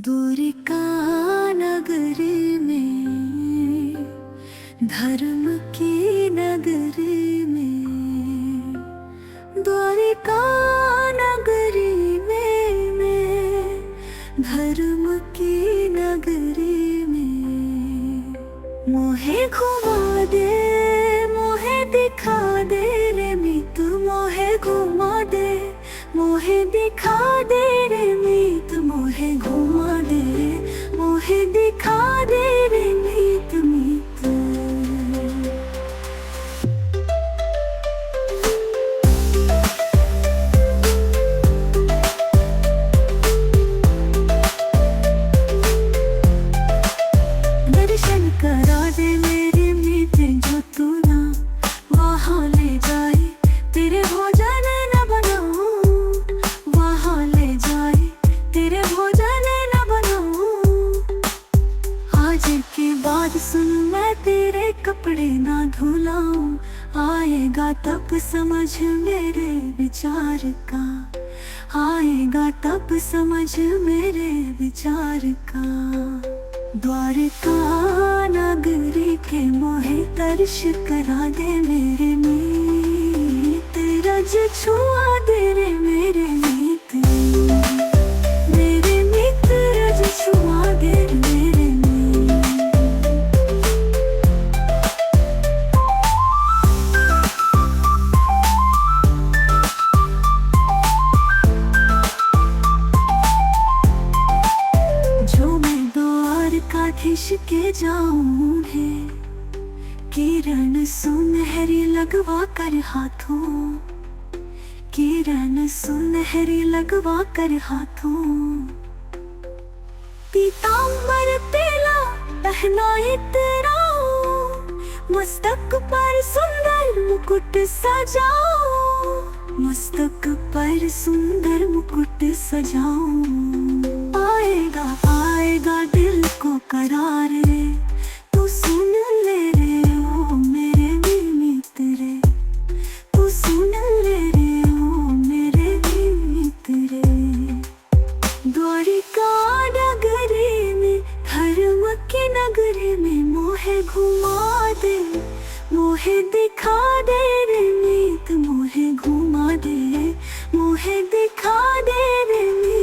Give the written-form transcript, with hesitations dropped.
द्वारिका नगरी में, धर्म की नगरी में, द्वारिका नगरी में, मैं धर्म की नगरी में। मोहे घुमा दे, मोहे दिखा दे रे मीत, मोहे घुमा दे, मोहे दिखा दे रे मीत, मोहे घुमा दे, मोहे दिखा दे रे मीत मीत। दर्शन करा दे मेरे मीत, जो तू ना वहाँ ले जाए, तेरे भोजन न बनाऊं, वहाँ ले जाए तेरे भोजन न बनाऊं। आज के बाद सुन मैं तेरे कपड़े ना धुलाऊं, आएगा तब समझ मेरे विचार का, आएगा तब समझ मेरे विचार का। द्वारिका नगरी के मोहे दर्श करा दे मेरे मीत, रज छुआ दे रे मेरे मीत, मेरे मीत रज छुआ दे रे मेरे मीत। जो मैं द्वारकाधीश के जाऊं है, किरण सुनहरी लगवा कर हाथों, किरण सुनहरी लगवा कर हाथों। पीतांबर तेला पहनाए तेरा, मस्तक पर सुंदर मुकुट सजाओ, मस्तक पर सुंदर मुकुट सजाओ। आएगा आएगा दिल को करार रे, तू सुन ले रे ओ मेरे भी मित्र, तू सुन ले रे ओ मेरे भी मित्र। द्वारिका नगरी में, धर्म की नगरी में, मोहे घुमा दे, मोहे दिखा दे रे मीत, मोहे घुमा दे, मोहे दिखा दे रे मीत।